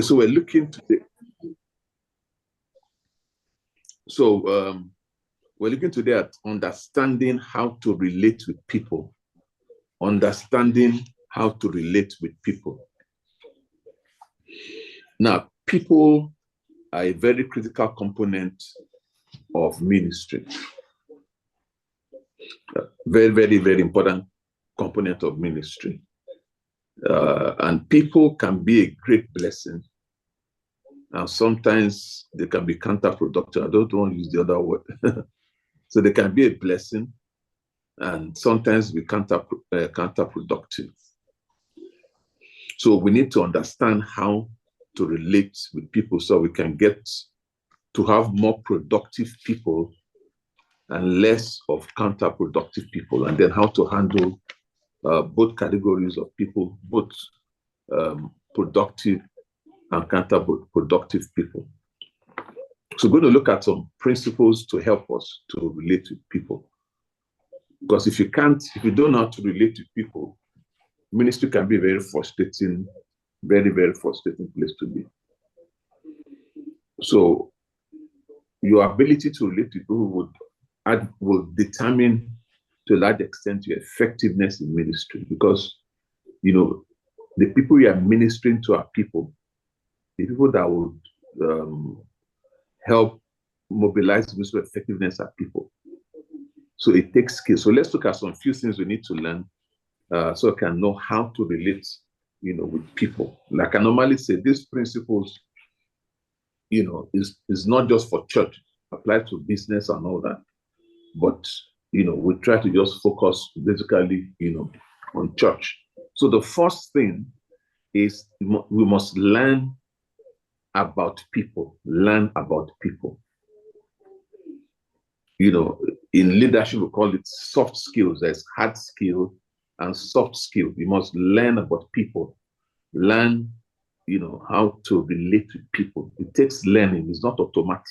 So we're looking today. We're looking today at understanding how to relate with people. Understanding how to relate with people. Now, people are a very critical component of ministry. Very, very, very important component of ministry. And people can be a great blessing. And sometimes they can be counterproductive. I don't want to use the other word. So they can be a blessing and sometimes be counterproductive. So we need to understand how to relate with people so we can get to have more productive people and less of counterproductive people, and then how to handle both categories of people, both productive and counterproductive people. So we're going to look at some principles to help us to relate with people. Because if you don't know how to relate with people, ministry can be very frustrating, very, very frustrating place to be. So your ability to relate to people will determine to a large extent your effectiveness in ministry, because the people you are ministering to are people, the people that would help mobilize ministry effectiveness are people. So it takes skill. So let's look at some few things we need to learn so we can know how to relate with people. Like I normally say, these principles is not just for church, apply to business and all that. But, we try to just focus basically, on church. So the first thing is we must learn about people, learn about people. In leadership, we call it soft skills. There's hard skill and soft skill. You must learn about people, learn how to relate with people. It takes learning. It's not automatic.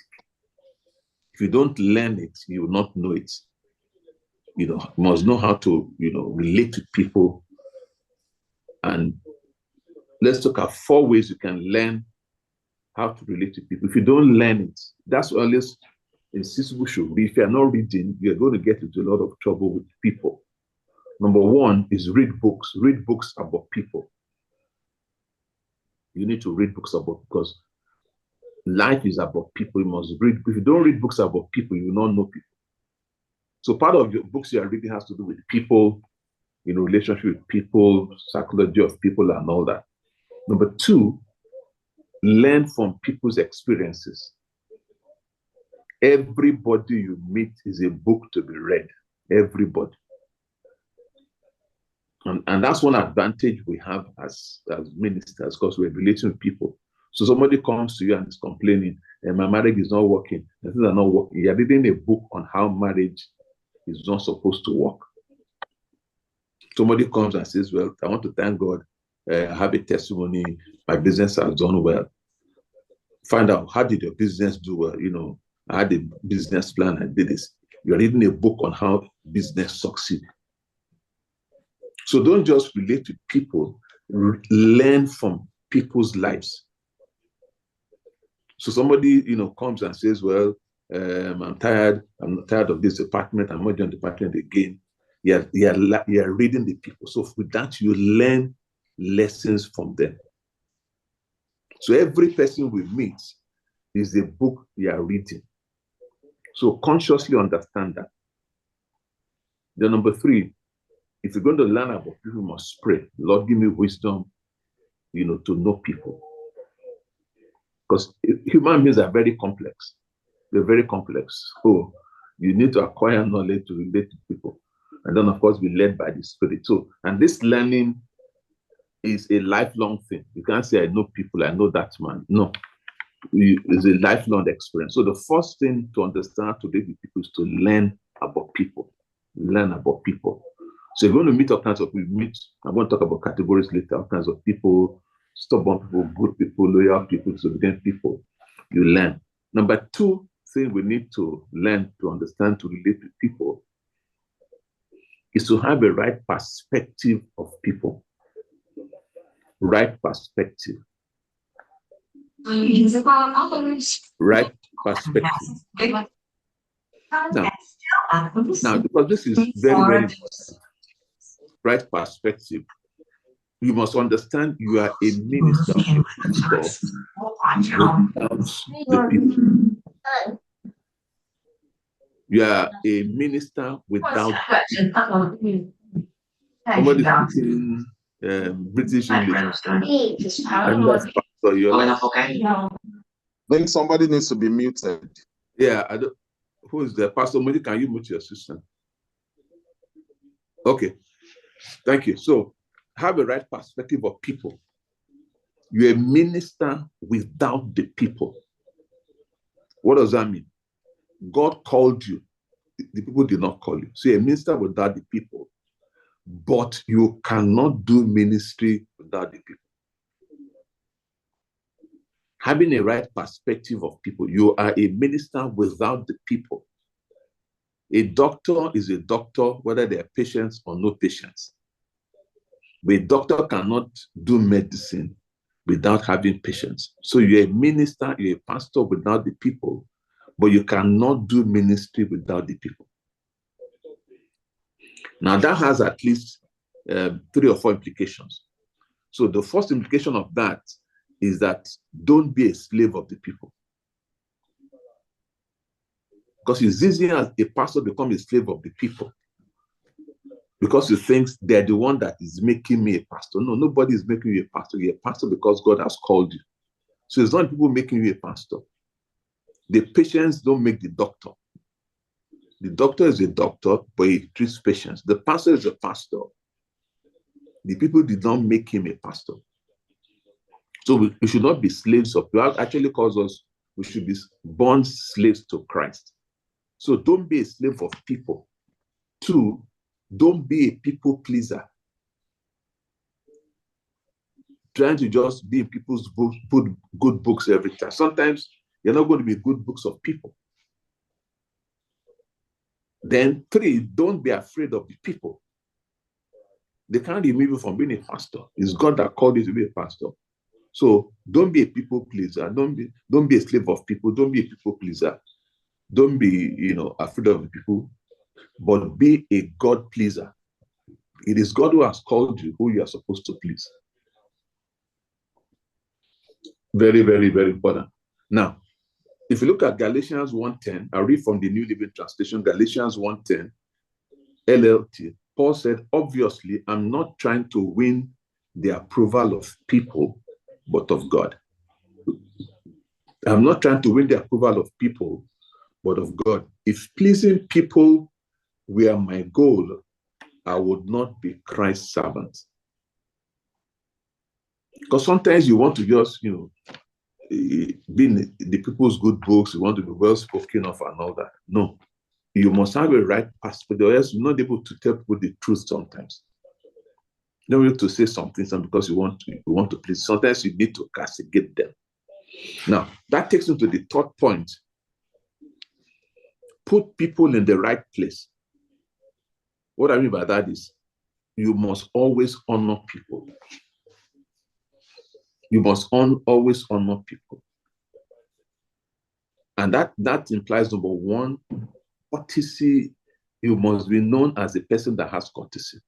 If you don't learn it, you will not know it. You must know how to, relate with people. And let's look at 4 ways you can learn how to relate to people. If you don't learn it, that's what always insistable should be. If you're not reading, you're going to get into a lot of trouble with people. Number 1 is read books. Read books about people. You need to read books about, because life is about people. You must read. If you don't read books about people, you will not know people. So part of your books you are reading has to do with people, relationship with people, psychology of people, and all that. Number 2, learn from people's experiences. Everybody you meet is a book to be read. Everybody. And that's one advantage we have as ministers, because we're relating with people. So somebody comes to you and is complaining, and my marriage is not working, and things are not working. You're reading a book on how marriage is not supposed to work. Somebody comes and says, well, I want to thank God. I have a testimony. My business has done well. Find out, how did your business do well? I had a business plan, I did this. You're reading a book on how business succeed. So don't just relate to people, learn from people's lives. So somebody, comes and says, well, I'm tired of this department, I'm not doing the department again. You're reading the people. So with that, you learn lessons from them. So every person we meet is a book you are reading. So consciously understand that. Then number 3, if you're going to learn about people, you must pray. Lord, give me wisdom, to know people. Because human beings are very complex. They're very complex. So you need to acquire knowledge to relate to people. And then, of course, be led by the Spirit. So, and this learning is a lifelong thing. You can't say, I know people, I know that man. No. It's a lifelong experience. So the first thing to understand how to relate with people is to learn about people. Learn about people. So you're going to meet all kinds of people. I'm going to talk about categories later, all kinds of people, stubborn people, good people, loyal people, disobedient people. You learn. Number 2 thing we need to learn to understand to relate with people is to have a right perspective of people. Right perspective. Right perspective. Now, because this is very, very important, right perspective, you must understand you are a minister without the people. You are a minister without somebody speaking British English. And that's pastor, I think somebody needs to be muted. Yeah, I don't. Who is there? Pastor Modi, can you mute your assistant? Okay, thank you. So, have a right perspective of people. You're a minister without the people. What does that mean? God called you. The people did not call you. So you're a minister without the people. But you cannot do ministry without the people. Having a right perspective of people, you are a minister without the people. A doctor is a doctor, whether they are patients or no patients. But a doctor cannot do medicine without having patients. So you're a minister, you're a pastor without the people, but you cannot do ministry without the people. Now that has at least 3 or 4 implications. So the first implication of that is that don't be a slave of the people. Because it's easier as a pastor to become a slave of the people. Because you think they're the one that is making me a pastor. No, nobody is making you a pastor. You're a pastor because God has called you. So it's not people making you a pastor. The patients don't make the doctor. The doctor is a doctor, but he treats patients. The pastor is a pastor. The people did not make him a pastor. So we should not be slaves of God. Actually calls us, we should be born slaves to Christ. So don't be a slave of people. 2, don't be a people pleaser. Trying to just be in people's books, put good books every time. Sometimes you're not going to be good books of people. Then 3, don't be afraid of the people. They can't remove you from being a pastor. It's God that called you to be a pastor. So don't be a people pleaser. Don't be a slave of people. Don't be a people pleaser. Don't be, afraid of the people, but be a God pleaser. It is God who has called you, who you are supposed to please. Very, very, very important. Now, if you look at Galatians 1:10, I read from the New Living Translation, Galatians 1:10, LLT. Paul said, obviously, I'm not trying to win the approval of people, but of God. I'm not trying to win the approval of people, but of God. If pleasing people were my goal, I would not be Christ's servant. Because sometimes you want to just, be in the people's good books, you want to be well spoken of and all that. No, you must have a right perspective, or else you're not able to tell people the truth sometimes. You don't need to say something because you want to please. Sometimes you need to castigate them. Now, that takes me to the 3rd point. Put people in the right place. What I mean by that is you must always honor people. You must always honor people. And that implies, number 1, courtesy. You must be known as a person that has courtesy.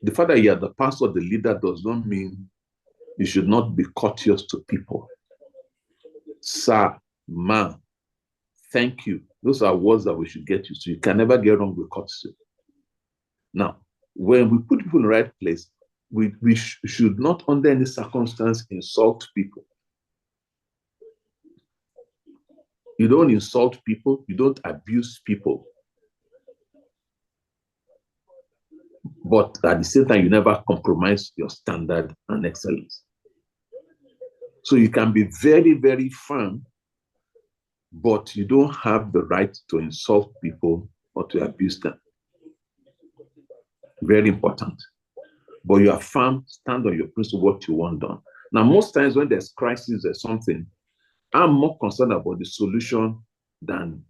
The fact that you are the pastor, the leader, does not mean you should not be courteous to people. Sir, ma'am, thank you. Those are words that we should get used to. You can never get wrong with courtesy. Now, when we put people in the right place, we should not, under any circumstance, insult people. You don't insult people. You don't abuse people. But at the same time, you never compromise your standard and excellence. So you can be very, very firm, but you don't have the right to insult people or to abuse them. Very important. But you are firm, stand on your principle, what you want done. Now, most times when there's crisis or something, I'm more concerned about the solution than,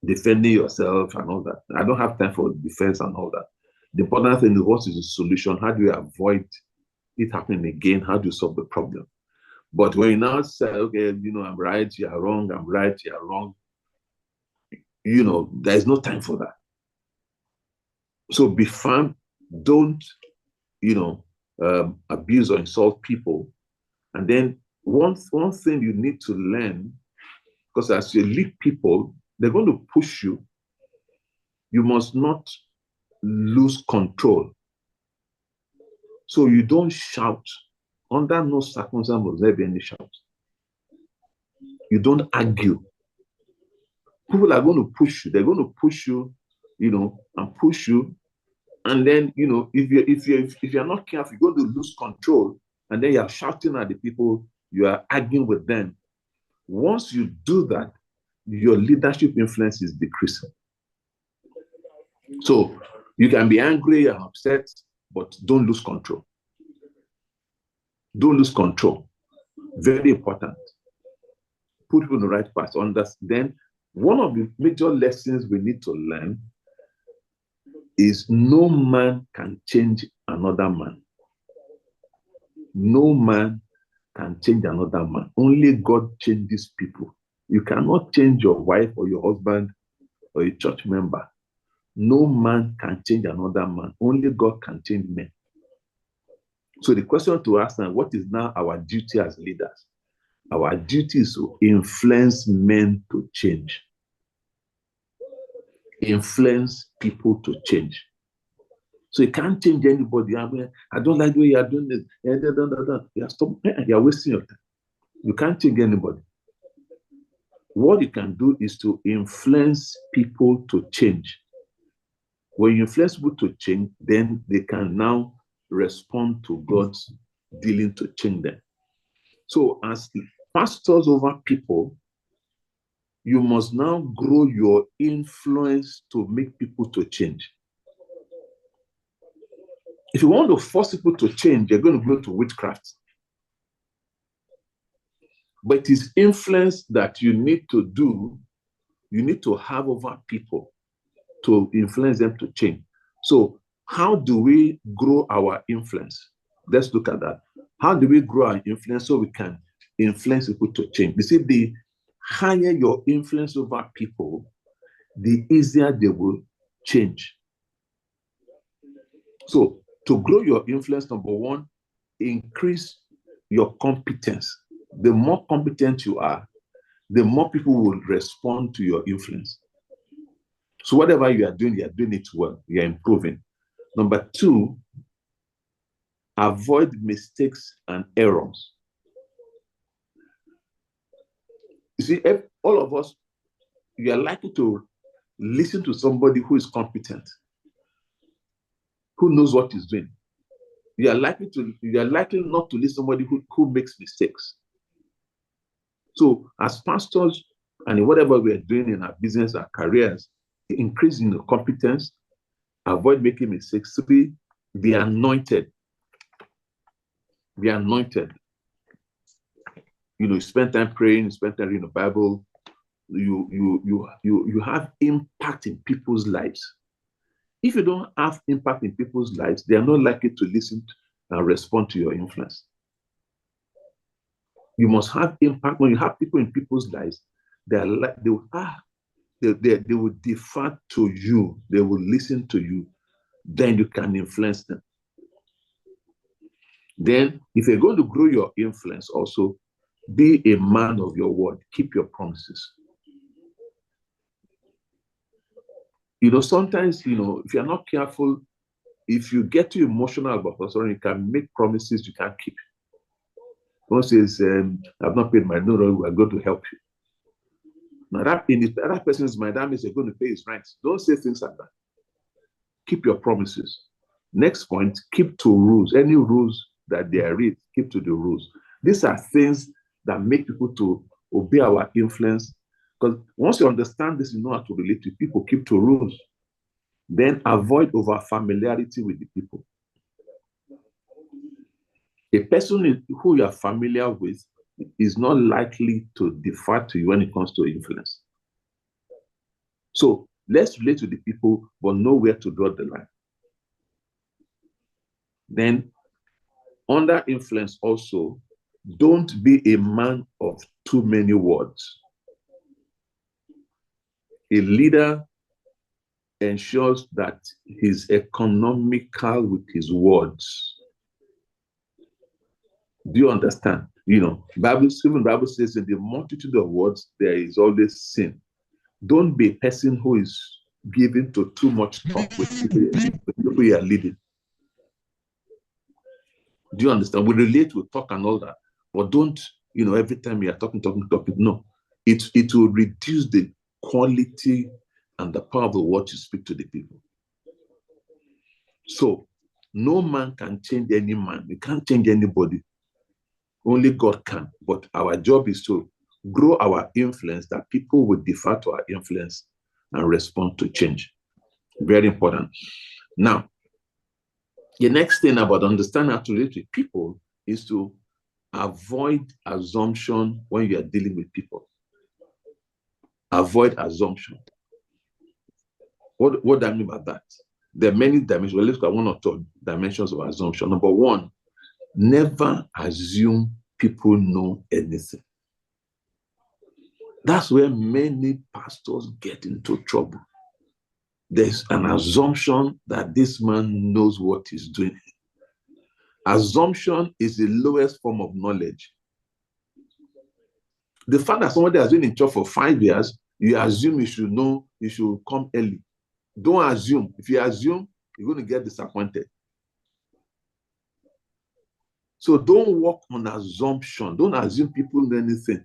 defending yourself and all that. I don't have time for defense and all that. The important thing is, what is the solution? How do you avoid it happening again? How do you solve the problem? But when you now say, okay, I'm right, you are wrong, I'm right, you are wrong, there's no time for that. So be firm, don't, abuse or insult people. And then one thing you need to learn, because as you lead people, they're going to push you. You must not lose control. So you don't shout. Under no circumstance must there be any shout. You don't argue. People are going to push you. They're going to push you, and push you. And then, if you're not careful, you're going to lose control. And then you're shouting at the people, you are arguing with them. Once you do that, your leadership influence is decreasing. So you can be angry and upset, but don't lose control. Don't lose control. Very important. Put people in the right path. Then one of the major lessons we need to learn is no man can change another man. No man can change another man. Only God changes people. You cannot change your wife or your husband or a church member. No man can change another man. Only God can change men. So the question to ask now, what is now our duty as leaders? Our duty is to influence men to change. Influence people to change. So you can't change anybody. I don't like the way you are doing this. You're wasting your time. You can't change anybody. What you can do is to influence people to change. When you influence people to change, then they can now respond to God's dealing to change them. So as pastors over people, you must now grow your influence to make people to change. If you want to force people to change, you're going to go to witchcraft. But it is influence that you need to have over people to influence them to change. So how do we grow our influence? Let's look at that. How do we grow our influence so we can influence people to change? You see, the higher your influence over people, the easier they will change. So to grow your influence, number one, increase your competence. The more competent you are, the more people will respond to your influence. So whatever you are doing it well. You're improving. Number two, avoid mistakes and errors. You see, all of us, you are likely to listen to somebody who is competent, who knows what he's doing. You are likely not to listen to somebody who makes mistakes. So as pastors and in whatever we are doing in our business, our careers, increasing the competence, avoid making mistakes. Be anointed. Be anointed. Spend time praying, spend time reading the Bible. You have impact in people's lives. If you don't have impact in people's lives, they are not likely to listen and respond to your influence. You must have impact. When you have people in people's lives, they will defer to you. They will listen to you. Then you can influence them. Then, if you're going to grow your influence, also be a man of your word. Keep your promises. Sometimes, if you're not careful, if you get too emotional about something, you can make promises you can't keep. One says, I've not paid my note, we're going to help you. Now, that in the other person's mind, that means you're going to pay his rent. Don't say things like that. Keep your promises. Next point, keep to rules. Any rules that they are read, keep to the rules. These are things that make people to obey our influence. Because once you understand this, you know how to relate to people, keep to rules. Then avoid over familiarity with the people. A person who you are familiar with is not likely to defer to you when it comes to influence. So let's relate to the people, but know where to draw the line. Then Under influence also, don't be a man of too many words. A leader ensures that he's economical with his words. Do you understand? Even Bible says in the multitude of words, there is always sin. Don't be a person who is given to too much talk with people you are leading. Do you understand? We relate with talk and all that, but don't, every time you are talking. No, it will reduce the quality and the power of the word you speak to the people. So no man can change any man. You can't change anybody. Only God can. But our job is to grow our influence, that people will defer to our influence and respond to change. Very important. Now, the next thing about understanding how to relate with people is to avoid assumption when you are dealing with people. Avoid assumption. What do I mean by that? There are many dimensions. Well, let's look at one or two dimensions of assumption. Number one, never assume people know anything. That's where many pastors get into trouble. There's an assumption that this man knows what he's doing. Assumption is the lowest form of knowledge. The fact that somebody has been in church for 5 years, you assume you should know, you should come early. Don't assume. If you assume, you're going to get disappointed. So don't work on assumption. Don't assume people know anything.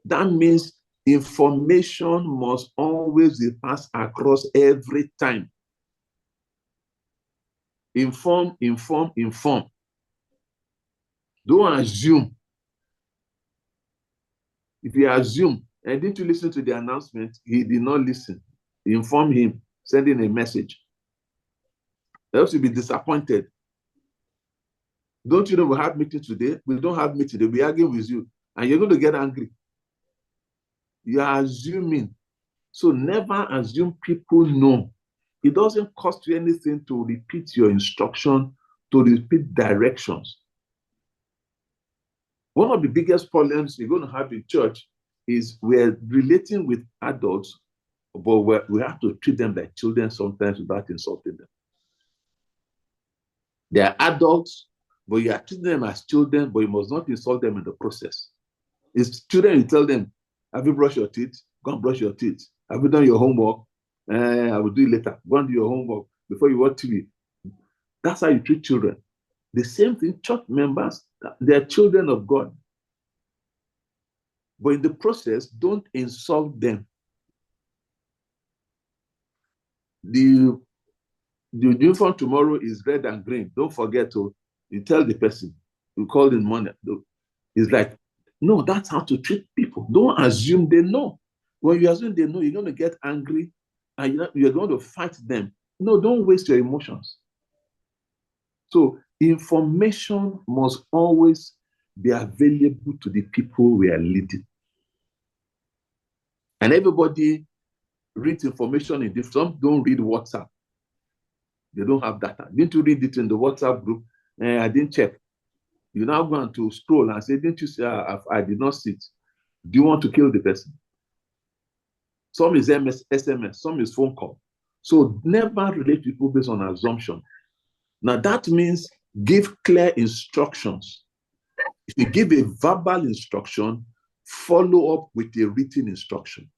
That means information must always be passed across every time. Inform. Don't assume. If you assume, and didn't you listen to the announcement? He did not listen. Inform him, sending a message. Else you'll be disappointed. Don't you know we have meeting today? We don't have meeting. They'll be arguing with you, and you're going to get angry. You are assuming. So never assume people know. It doesn't cost you anything to repeat your instruction, to repeat directions. One of the biggest problems you're going to have in church is we're relating with adults, but we have to treat them like children sometimes without insulting them. They are adults, but you are treating them as children, but you must not insult them in the process. It's children, you tell them, have you brushed your teeth? Go and brush your teeth. Have you done your homework? I will do it later. Go and do your homework before you watch TV. That's how you treat children. The same thing, church members, they are children of God. But in the process, don't insult them. The uniform tomorrow is red and green. Don't forget to, you tell the person, you call in money. It's like, no, that's how to treat people. Don't assume they know. When you assume they know, you're going to get angry and you're going to fight them. No, don't waste your emotions. So information must always be available to the people we are leading. And everybody reads information in different. Some don't read WhatsApp. They don't have data. Didn't you read it in the WhatsApp group? I didn't check. You now go on to scroll and say, didn't you say I did not see it? Do you want to kill the person? Some is SMS, some is phone call. So never relate to people based on assumption. Now that means give clear instructions. If you give a verbal instruction, follow up with a written instruction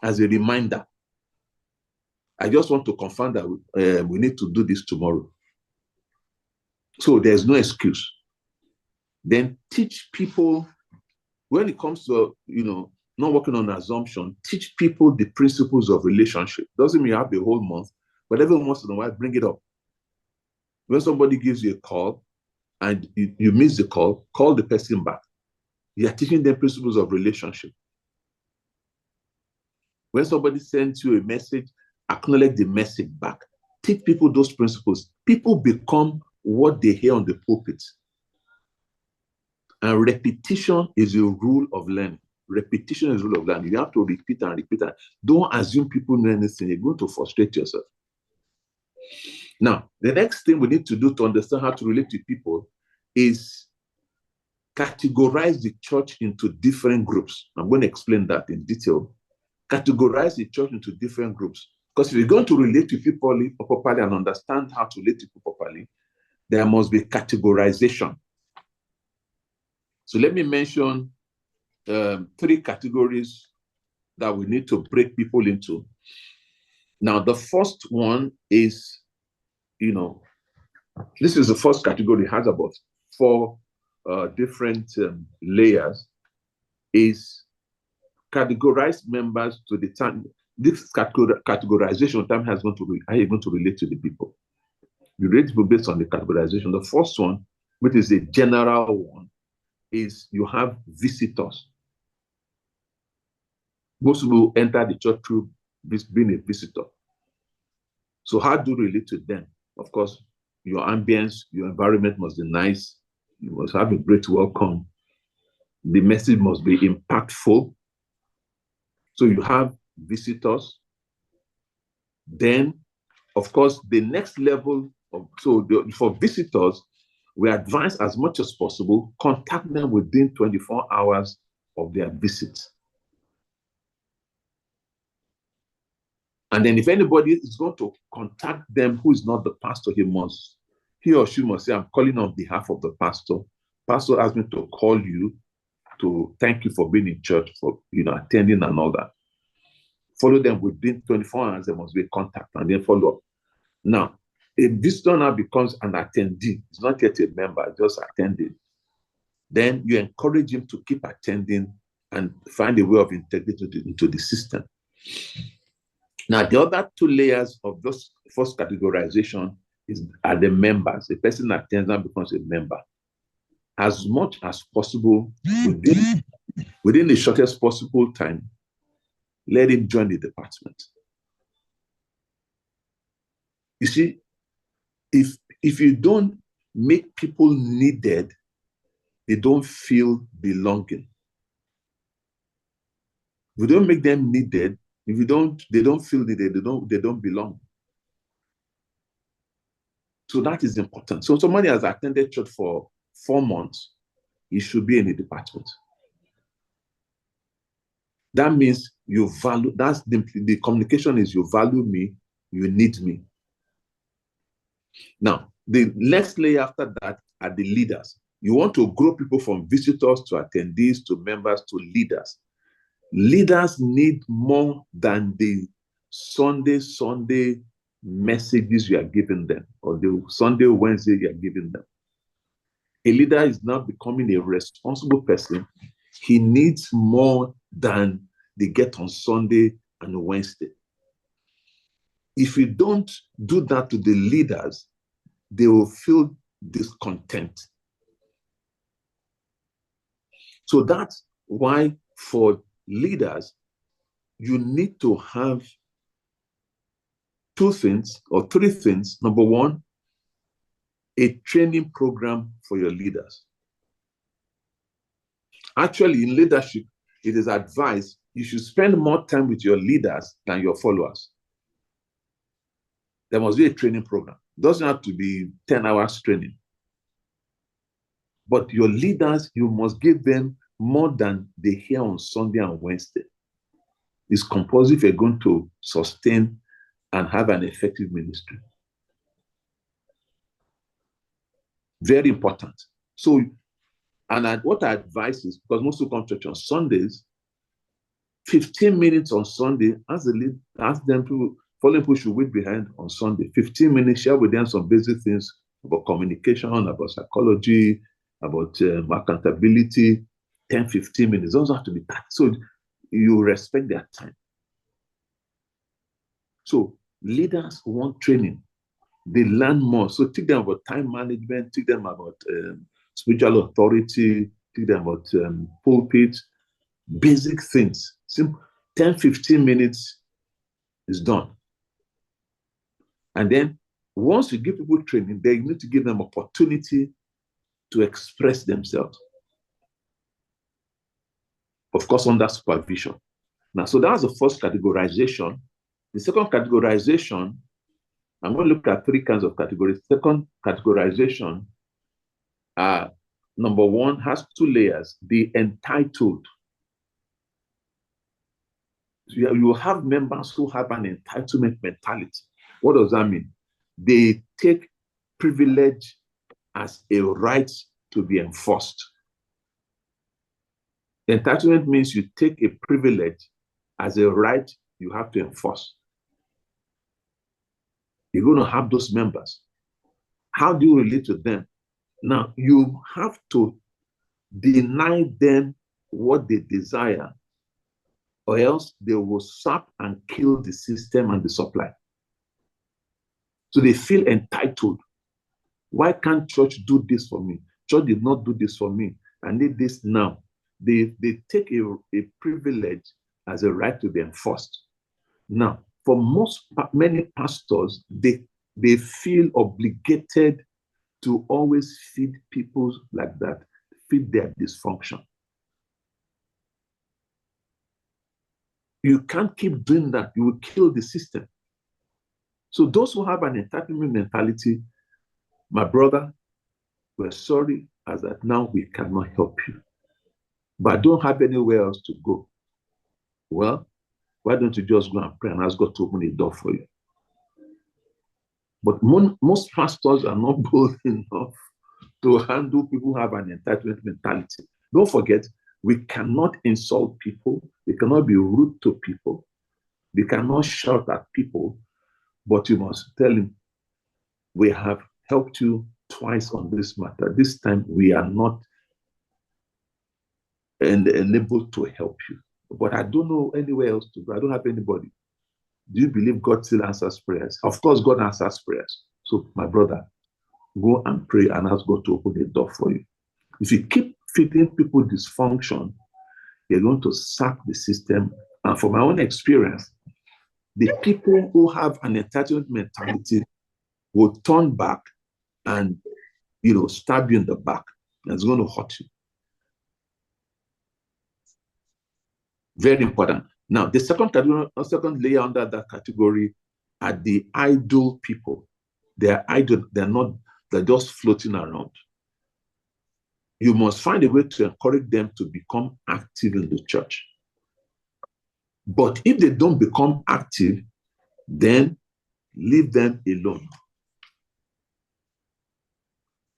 as a reminder. I just want to confirm that we need to do this tomorrow. So there's no excuse. Then teach people, when it comes to, not working on assumption, teach people the principles of relationship. Doesn't mean you have the whole month, but every once in a while, bring it up. When somebody gives you a call and you miss the call the person back. You are teaching them principles of relationship. When somebody sends you a message, acknowledge the message back. Teach people those principles. People become what they hear on the pulpit. And repetition is a rule of learning. Repetition is a rule of learning. You have to repeat and repeat. Don't assume people know anything. You're going to frustrate yourself. Now, the next thing we need to do to understand how to relate to people is categorize the church into different groups. I'm going to explain that in detail. Categorize the church into different groups. Because if you're going to relate to people properly and understand how to relate to people properly, there must be categorization. So let me mention 3 categories that we need to break people into. Now, the first one is, this is the first category. It has about 4 different layers. Is categorize members to the time. This categorization time how you're going to relate to the people. You relate to people based on the categorization. The first one, which is a general one, is you have visitors. Most people enter the church through being a visitor. So how do you relate to them? Of course, your ambience, your environment must be nice. You must have a great welcome. The message must be impactful. So you have visitors. Then, of course, the next level for visitors, we advise as much as possible, contact them within 24 hours of their visit. And then if anybody is going to contact them who is not the pastor, he or she must say, I'm calling on behalf of the pastor. Pastor asked me to call you to thank you for being in church, for attending and all that. Follow them within 24 hours, there must be contact and then follow up. Now, a visitor now becomes an attendee. It's not yet a member, just attending. Then you encourage him to keep attending and find a way of integrating into the system. Now, the other 2 layers of this first categorization are the members. The person attends and becomes a member. As much as possible, within the shortest possible time, let him join the department. You see, if you don't make people needed, they don't feel belonging. If you don't make them needed, they don't feel needed, they don't belong. So that is important. So somebody has attended church for 4 months, he should be in the department. That means you value, that's the communication is you value me, you need me. Now, the next layer after that are the leaders. You want to grow people from visitors to attendees to members to leaders. Leaders need more than the Sunday messages you are giving them, or the Wednesday you are giving them. A leader is now becoming a responsible person. He needs more than they get on Sunday and Wednesday. If you don't do that to the leaders, they will feel discontent. So that's why for leaders, you need to have 2 things or 3 things. Number 1, a training program for your leaders. Actually, in leadership, it is advised you should spend more time with your leaders than your followers. There must be a training program. It doesn't have to be 10 hours training. But your leaders, you must give them more than they hear on Sunday and Wednesday. It's compulsory if you're going to sustain and have an effective ministry. Very important. So, and what I advise is, because most people come to church on Sundays, 15 minutes on Sunday, ask them to follow people should wait behind on Sunday. 15 minutes, share with them some basic things about communication, about psychology, about accountability. 10, 15 minutes. Those have to be that. So you respect their time. So leaders want training. They learn more. So teach them about time management, teach them about spiritual authority, teach them about pulpit, basic things. Simple. 10, 15 minutes is done. And then once you give people training, they need to give them opportunity to express themselves. Of course, under supervision. Now, so that's the first categorization. The second categorization, I'm going to look at 3 kinds of categories. Second categorization Number one has two layers. The entitled. You have members who have an entitlement mentality. What does that mean? They take privilege as a right to be enforced. Entitlement means you take a privilege as a right you have to enforce. You're going to have those members. How do you relate to them? Now, you have to deny them what they desire, or else they will sap and kill the system and the supply. So they feel entitled. Why can't church do this for me? Church did not do this for me. I need this now. They take a privilege as a right to be enforced. Now, for many pastors, they feel obligated to always feed people like that, feed their dysfunction. You can't keep doing that. You will kill the system. So those who have an entitlement mentality, my brother, we're sorry as that now we cannot help you. But I don't have anywhere else to go. Well, why don't you just go and pray and ask God to open a door for you? But most pastors are not bold enough to handle people who have an entitlement mentality. Don't forget, we cannot insult people. We cannot be rude to people. We cannot shout at people. But you must tell him, we have helped you twice on this matter. This time we are not enabled to help you. But I don't know anywhere else to go. I don't have anybody. Do you believe God still answers prayers? Of course, God answers prayers. So, my brother, go and pray and ask God to open the door for you. If you keep feeding people dysfunction, you're going to sap the system. And from my own experience, the people who have an entitlement mentality will turn back and, stab you in the back. And it's going to hurt you. Very important. Now, the second layer under that category are the idle people. They're idle. They're just floating around. You must find a way to encourage them to become active in the church. But if they don't become active, then leave them alone.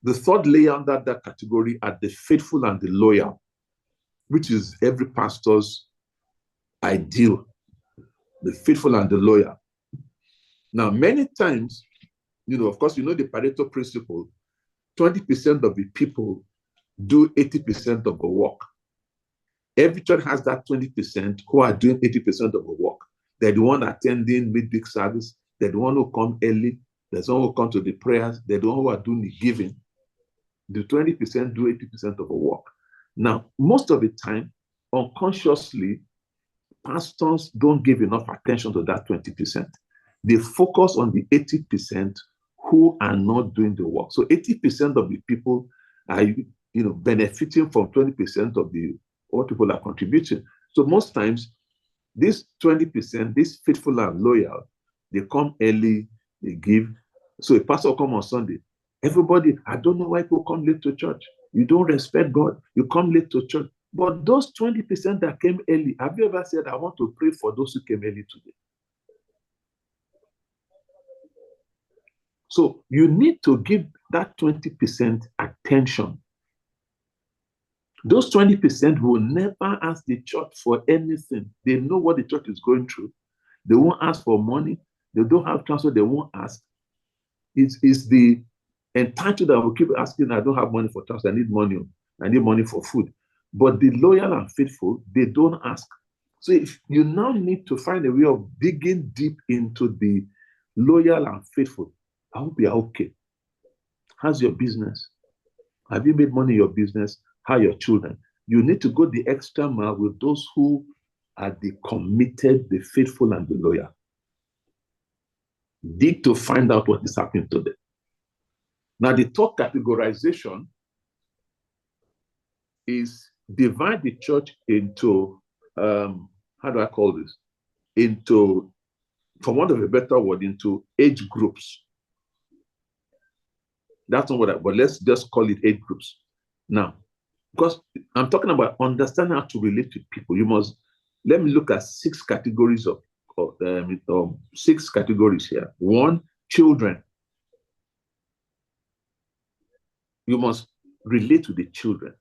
The third layer under that category are the faithful and the loyal, which is every pastor's ideal, the faithful and the loyal. Now, many times, of course, the Pareto principle, 20% of the people do 80% of the work. Every church has that 20% who are doing 80% of the work. They're the one attending midweek service. They're the one who come early. There's one who come to the prayers. They're the one who are doing the giving. The 20% do 80% of the work. Now, most of the time, unconsciously, pastors don't give enough attention to that 20%. They focus on the 80% who are not doing the work. So 80% of the people are, benefiting from 20% of what people are contributing. So most times, this 20%, this faithful and loyal, they come early, they give. So a pastor come on Sunday. Everybody, I don't know why people come late to church. You don't respect God. You come late to church. But those 20% that came early, have you ever said, I want to pray for those who came early today? So you need to give that 20% attention. Those 20% will never ask the church for anything. They know what the church is going through. They won't ask for money. They don't have transfer. They won't ask. It's the entitled that will keep asking, I don't have money for transfer. I need money. I need money for food. But the loyal and faithful, they don't ask. So if you now need to find a way of digging deep into the loyal and faithful, I hope you're okay. How's your business? Have you made money in your business? How are your children? You need to go the extra mile with those who are the committed, the faithful, and the loyal. Dig to find out what is happening to them. Now, the third categorization is divide the church into, how do I call this? Into, for want of a better word, into age groups. That's not what but let's just call it age groups. Now, because I'm talking about understanding how to relate to people, let me look at 6 categories of 6 categories here. 1, children. You must relate to the children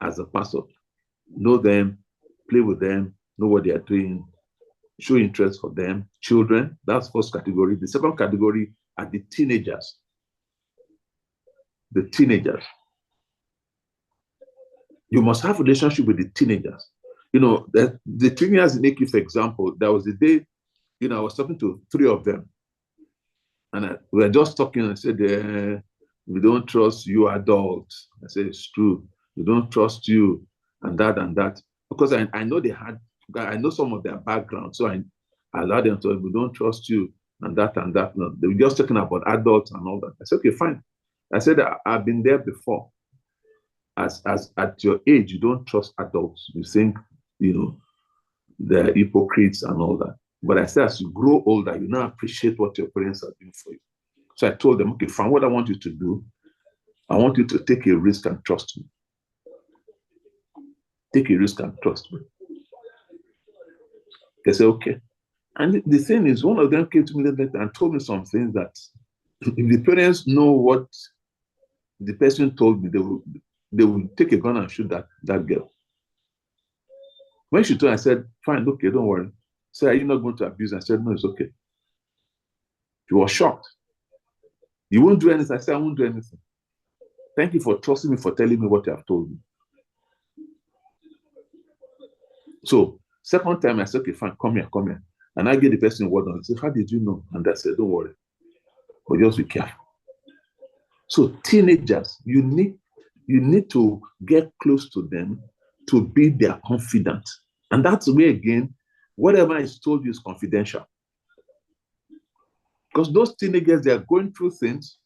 as a pastor. Know them, play with them, know what they are doing, show interest for them. Children, that's first category. The second category are the teenagers. The teenagers. You must have a relationship with the teenagers. The teenagers in AQ, for example, there was a day, I was talking to 3 of them. And we were just talking and I said, we don't trust you adults. I said, it's true. We don't trust you and that. Because I know I know some of their background. So I allowed them to, we don't trust you and that. No, they were just talking about adults and all that. I said, okay, fine. I said, I've been there before. As at your age, you don't trust adults. You think, they're hypocrites and all that. But I said, as you grow older, you now appreciate what your parents are doing for you. So I told them, okay, fine, what I want you to do, I want you to take a risk and trust me. Take a risk and trust me. They said, okay. And the thing is, one of them came to me later and told me some things that if the parents know what the person told me, they will take a gun and shoot that girl. When she told me, I said, fine, okay, don't worry. Said, are you not going to abuse? I said, no, it's okay. She was shocked. You won't do anything. I said, I won't do anything. Thank you for trusting me, for telling me what you have told me. So, second time, I said, okay, fine, come here. And I gave the person word on. I said, how did you know? And I said, don't worry. But just be careful. So, teenagers, you need to get close to them to be their confidant. And that's where, again, whatever is told you is confidential. Because those teenagers, they are going through things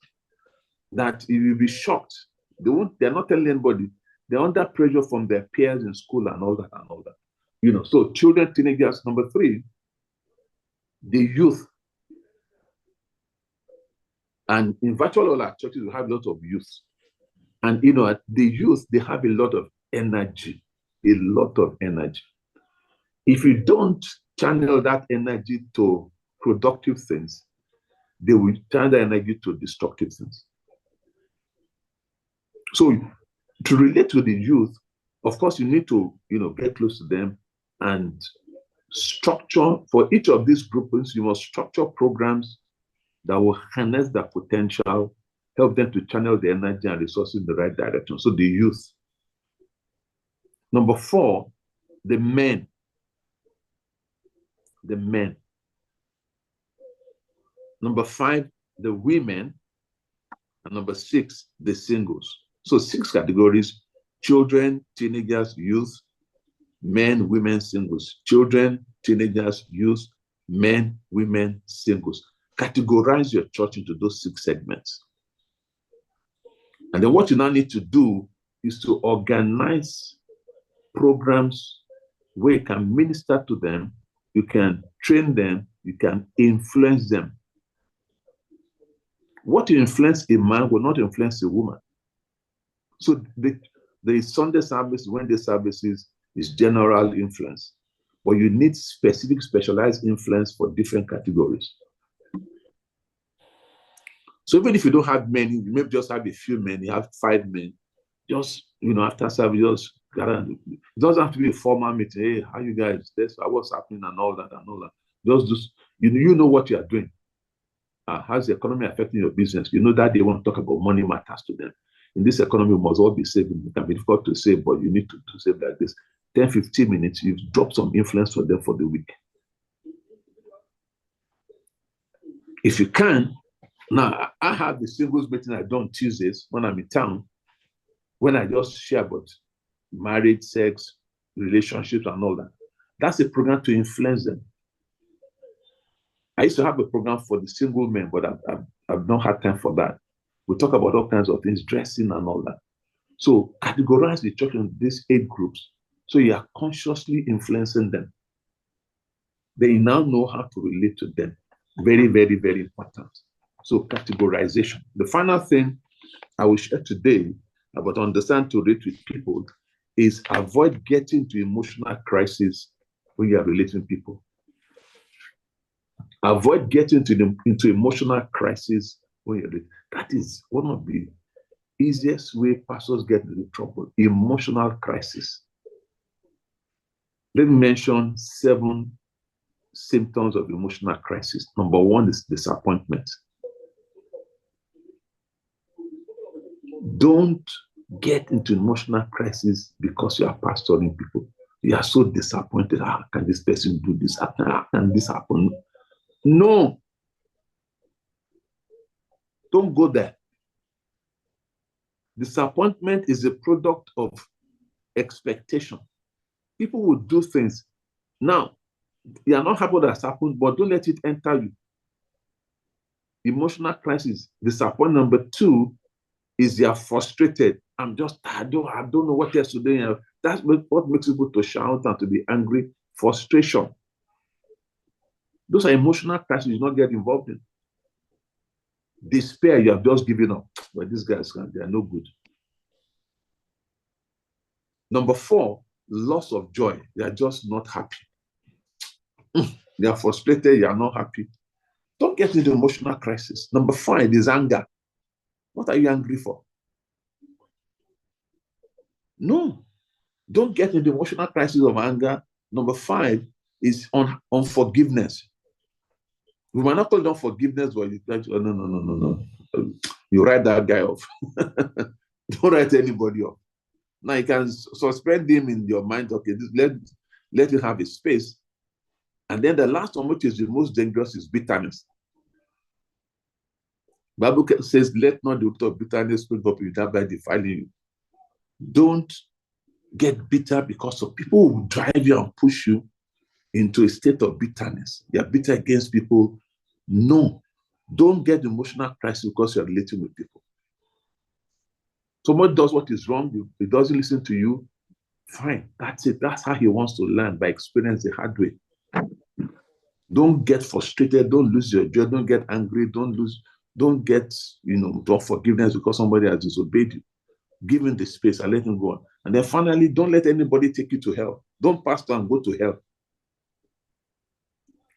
that you will be shocked. They're not telling anybody. They're under pressure from their peers in school and all that. So children, teenagers. Number 3, the youth. And in virtual all our churches, we have a lot of youth. And the youth, they have a lot of energy. If you don't channel that energy to productive things, they will turn the energy to destructive things. So to relate to the youth, of course, you need to, get close to them and structure for each of these groupings. You must structure programs that will harness their potential, help them to channel the energy and resources in the right direction. So the youth. Number 4, the men. Number 5, the women. And number 6, the singles. So 6 categories: children, teenagers, youth, men, women, singles. Children, teenagers, youth, men, women, singles. Categorize your church into those 6 segments. And then what you now need to do is to organize programs where you can minister to them, you can train them, you can influence them. What you influence a man will not influence a woman. So the Sunday service, Wednesday services is general influence, but you need specific, specialized influence for different categories. So even if you don't have many, you may just have a few men, you have 5 men, just, after service, just gather. It doesn't have to be a formal meeting. Hey, how you guys? What's happening and all that. Just you know what you are doing. How's the economy affecting your business? You know that they want to talk about money matters to them. In this economy, we must all be saving. It can be difficult to save, but you need to save like this. 10, 15 minutes, you've dropped some influence for them for the week. If you can, now I have the singles meeting I do on Tuesdays when I'm in town, when I just share about marriage, sex, relationships, and all that. That's a program to influence them. I used to have a program for the single men, but I've not had time for that. We talk about all kinds of things, dressing and all that. So categorize the church in these 8 groups. So you are consciously influencing them. They now know how to relate to them. Very, very, very important. So categorization. The final thing I will share today about understand to relate with people is avoid getting to emotional crisis when you are relating with people. Avoid getting into emotional crisis when you're relating. That is one of the easiest way pastors get into trouble, emotional crisis. Let me mention 7 symptoms of emotional crisis. Number 1 is disappointment. Don't get into emotional crisis because you are pastoring people. You are so disappointed. How can this person do this? How can this happen? No. Don't go there. Disappointment is a product of expectation. People will do things. Now, you are not happy that's happened, but don't let it enter you. Emotional crisis. Disappointment. Number 2 is they are frustrated. I don't know what else to do. That's what makes people to shout and to be angry. Frustration. Those are emotional crises you not get involved in. Despair, you have just given up. But these guys, they are no good. Number 4, loss of joy. They are just not happy. They are frustrated, you are not happy. Don't get into emotional crisis. Number 5 is anger. What are you angry for? No. Don't get into emotional crisis of anger. Number 5 is unforgiveness. We might not call it unforgiveness, but you like, oh, no. You write that guy off. Don't write anybody off. Now you can suspend him in your mind. Okay, let him have his space. And then the last one, which is the most dangerous, is bitterness. Bible says, let not the root of bitterness spring up in you, thereby defiling you. Don't get bitter because of people who drive you and push you into a state of bitterness. You are bitter against people. No. Don't get emotional crisis because you're relating with people. Someone does what is wrong, he doesn't listen to you. Fine, that's it. That's how he wants to learn, by experience the hard way. Don't get frustrated. Don't lose your joy. Don't get angry. Don't get, unforgiveness because somebody has disobeyed you. Give him the space and let him go on. And then finally, don't let anybody take you to hell. Don't pastor and go to hell.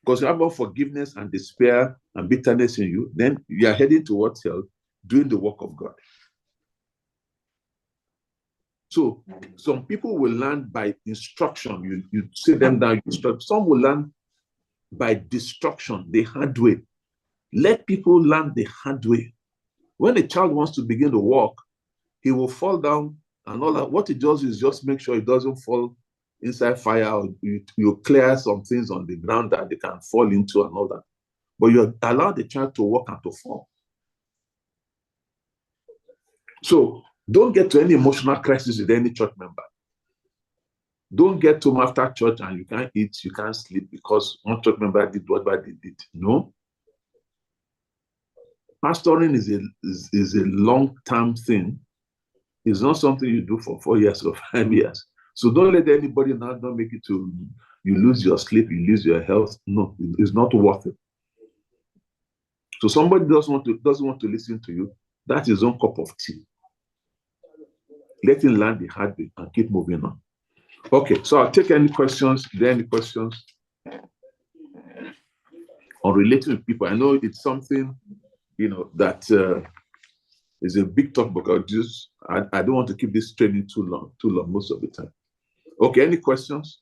Because you have unforgiveness and despair and bitterness in you, then you are heading towards hell, doing the work of God. So some people will learn by instruction. You sit them down, you instruct. Some will learn by destruction, the hard way. Let people learn the hard way. When a child wants to begin to walk, he will fall down and all that. What he does is just make sure he doesn't fall inside fire. Or you clear some things on the ground that they can fall into and all that. But you allow the child to walk and to fall. So don't get to any emotional crisis with any church member. Don't get home after church and you can't eat, you can't sleep because one church member did whatever they did. No. Pastoring is a long-term thing. It's not something you do for 4 years or 5 years. So don't let anybody now don't make it to you lose your sleep, you lose your health. No, it's not worth it. So somebody doesn't want to listen to you. That's his own cup of tea. Let him learn the hard way and keep moving on. Okay, so I'll take any questions. Are there any questions on relating with people? I know it's something, that is a big topic, because I don't want to keep this training too long most of the time. Okay, any questions?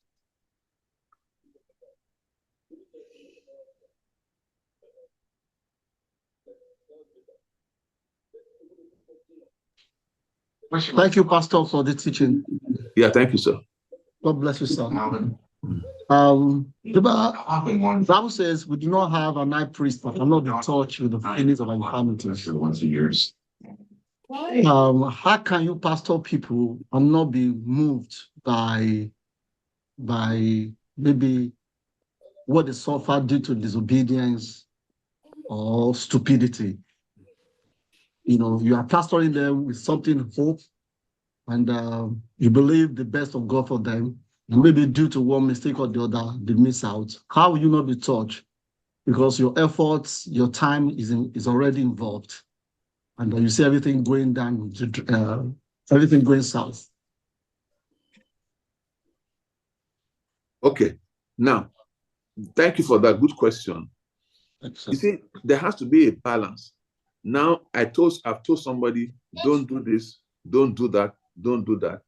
Thank you, Pastor, for the teaching. Yeah, thank you, sir. God bless you, sir. The Bible says we do not have an high priest that cannot be touched with the feelings of infirmities. How can you pastor people and not be moved by maybe what they suffer due to disobedience or stupidity? You are pastoring them with something hope, and you believe the best of God for them, and maybe due to one mistake or the other, they miss out. How will you not be touched because your efforts, your time is already involved. And you see everything going down, everything going south. Okay. Now, thank you for that good question. You see, there has to be a balance. Now, I've told somebody, don't do this, don't do that, don't do that.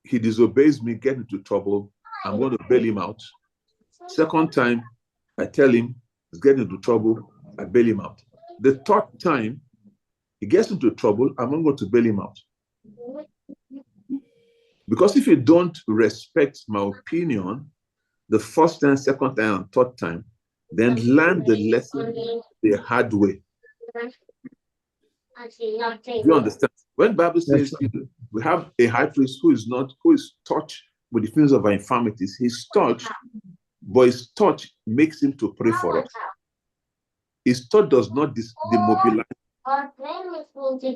He disobeys me, get into trouble. I'm going to bail him out. Second time, I tell him he's getting into trouble, I bail him out. The third time, he gets into trouble, I'm not going to bail him out. Because if you don't respect my opinion, the first time, second time, and third time, then learn the lesson the hard way. Do you understand? When the Bible says we have a high priest who is touched with the feelings of our infirmities, he's touched, but his touch makes him to pray for us. His touch does not demobilize.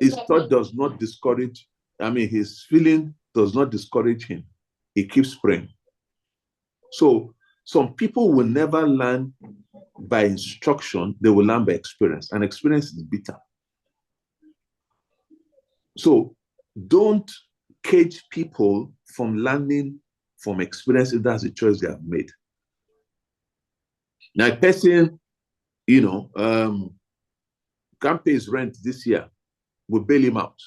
His touch does not discourage. His feeling does not discourage him. He keeps praying. So some people will never learn by instruction, they will learn by experience, and experience is bitter. So don't cage people from learning from experience if that's the choice they have made. Now, a person, can't pay his rent this year, we'll bail him out.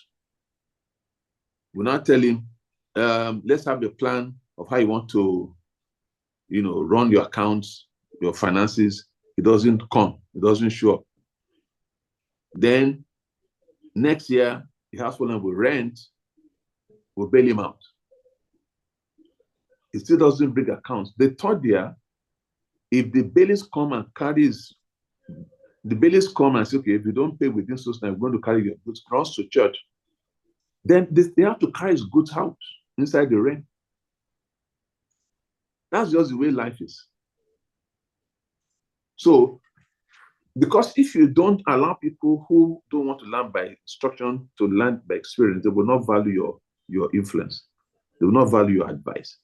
We'll not tell him, let's have a plan of how you want to, run your accounts, your finances. It doesn't come, it doesn't show up. Then next year, the house owner will rent, we'll bail him out. He still doesn't bring accounts. The third year, if the bailiffs come and say, okay, if you don't pay within so time, we're going to carry your goods across to church. Then they have to carry his goods out inside the rain. That's just the way life is. So, because if you don't allow people who don't want to learn by instruction to learn by experience, they will not value your influence. They will not value your advice.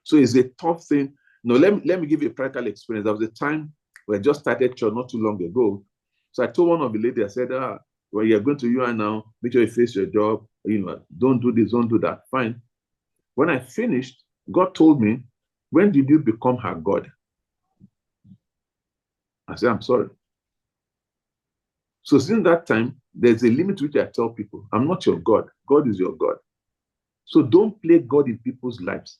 So it's a tough thing. Let me give you a practical experience. There was a time where I just started church not too long ago. So I told one of the ladies, I said, well, you're going to UI now, make sure you face your job. Don't do this, don't do that. Fine. When I finished, God told me, when did you become her God? I said, I'm sorry. So since that time, there's a limit which I tell people, I'm not your God. God is your God. So don't play God in people's lives.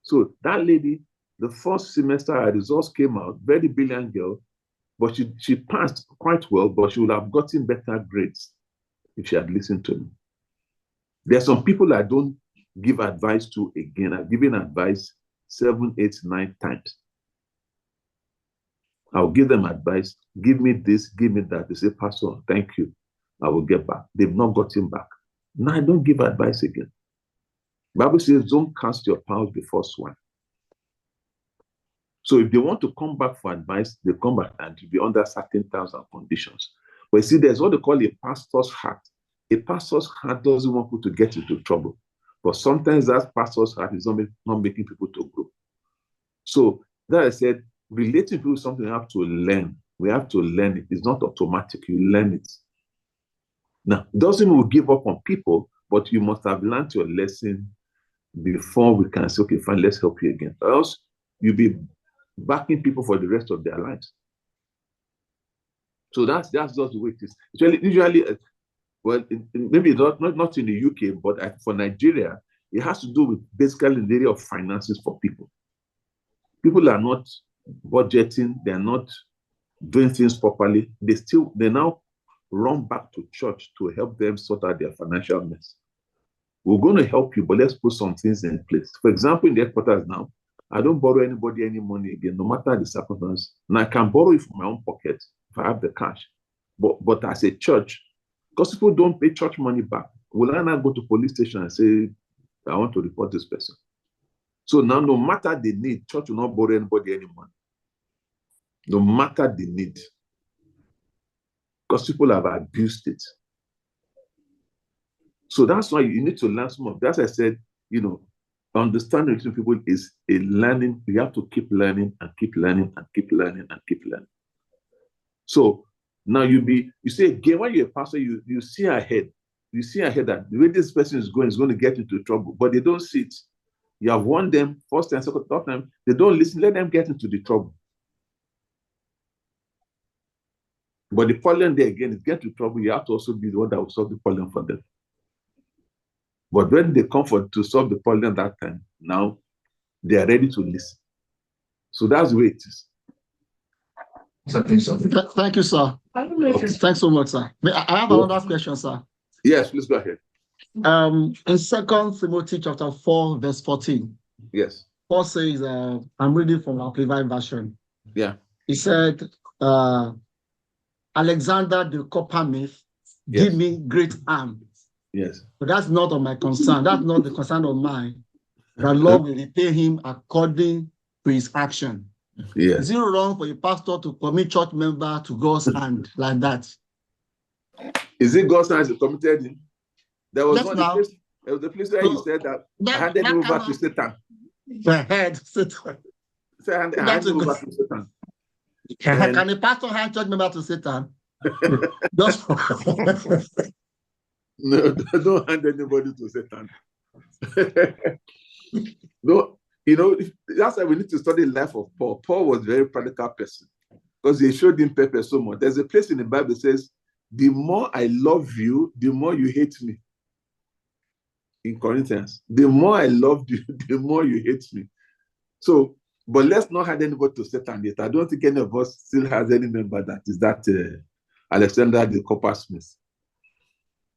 So that lady, the first semester, her results came out, very brilliant girl, but she passed quite well, but she would have gotten better grades if she had listened to me. There are some people I don't give advice to again. I've given advice 7, 8, 9 times. I'll give them advice. Give me this, give me that. They say, Pastor, thank you. I will get back. They've not gotten back. Now I don't give advice again. The Bible says, don't cast your pearls before swine. So if they want to come back for advice, they come back and to be under certain terms and conditions. But you see, there's what they call a pastor's heart. A pastor's heart doesn't want people to get into trouble. But sometimes that pastor's heart is not making people to grow. So that I said, relating to something you have to learn. We have to learn it. It's not automatic. You learn it. Now, it doesn't mean we give up on people, but you must have learned your lesson before we can say, okay, fine, let's help you again. Or else you'll be backing people for the rest of their lives. So that's just the way it is. Usually, maybe not in the UK, but for Nigeria, it has to do with basically the area of finances for people. People are not budgeting, they're not doing things properly. They now run back to church to help them sort out their financial mess. We're going to help you, but let's put some things in place. For example, in the headquarters now, I don't borrow anybody any money again, no matter the circumstance. And I can borrow it from my own pocket if I have the cash. But as a church, because people don't pay church money back, will I not go to police station and say, I want to report this person? So now, no matter the need, church will not borrow anybody any money. No matter the need. Because people have abused it. So that's why you need to learn some of that. As I said, understanding between people is a learning. You have to keep learning and keep learning and keep learning and keep learning. So now you see again, when you're a pastor, you see ahead. You see ahead that the way this person is going to get into trouble, but they don't see it. You have warned them first time, second, third time. They don't listen. Let them get into the trouble. But the problem there again is get to trouble. You have to also be the one that will solve the problem for them. But when they come to solve the problem that time, now they are ready to listen. So that's the way it is. Thank you, sir. Okay. Thanks so much, sir. I have another question, sir. Yes, please go ahead. In 2 Timothy chapter 4, verse 14. Yes. Paul says, I'm reading from the Amplified version. Yeah. He said, Alexander the coppersmith Yes. did me great harm. Yes. But that's not of my concern. That's not the concern of mine. The Lord will repay him according to his action. Yes. Is it wrong for a pastor to commit church member to God's hand like that? Is it God's hand that committed him? There was Yes, now. There was a place where he said that I handed him over to Satan. Satan. I handed him over to Satan. Can a pastor hand church member to Satan? Just No, don't hand anybody to Satan. No, that's why we need to study the life of Paul. Paul was a very practical person because he showed him purpose so much. There's a place in the Bible that says, the more I love you, the more you hate me. In Corinthians, the more I love you, the more you hate me. So, but let's not hand anybody to Satan yet. I don't think any of us still has any member that is that Alexander the coppersmith.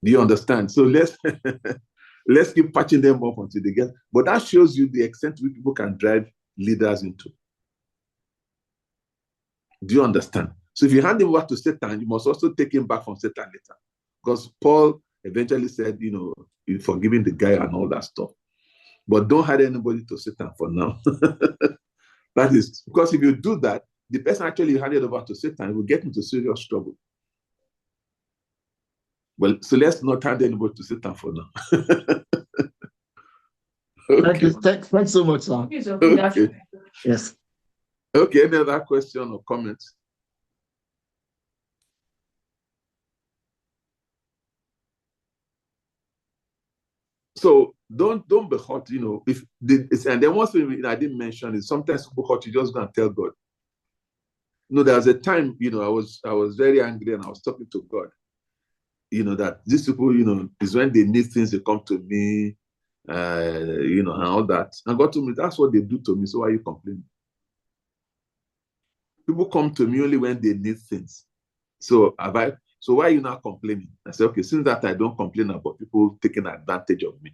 Do you understand? So let's keep patching them up until they get. But that shows you the extent to which people can drive leaders into. Do you understand? So if you hand him over to Satan, you must also take him back from Satan later. Because Paul eventually said, you're forgiving the guy and all that stuff. But don't hand anybody to Satan for now. That is, because if you do that, the person actually handed over to Satan will get into serious trouble. Well, so let's not hand anybody to Satan for now. Okay. Thank you. Thanks so much, sir. Okay. Yes. Okay, any other question or comments? So don't be hurt, and then one thing I didn't mention is sometimes people hurt, you just go and tell God. There was a time, I was very angry and I was talking to God. That these people, is when they need things, they come to me, and all that. And God told me, that's what they do to me, so why are you complaining? People come to me only when they need things. So why are you not complaining? I said, okay, since that I don't complain about people taking advantage of me.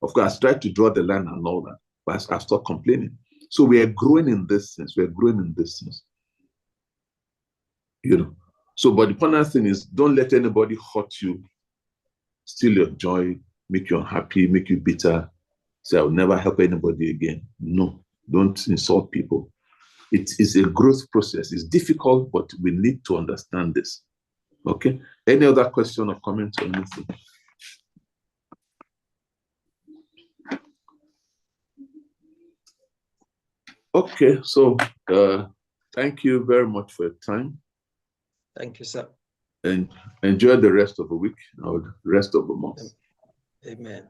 Of course, I tried to draw the line and all that, but I stopped complaining. So we are growing in this sense. We are growing in this sense. So, but the important thing is, don't let anybody hurt you, steal your joy, make you unhappy, make you bitter. Say, I'll never help anybody again. No, don't insult people. It is a growth process. It's difficult, but we need to understand this. Okay? Any other question or comment or anything? Okay, so thank you very much for your time. Thank you, sir. And enjoy the rest of the week or the rest of the month. Amen.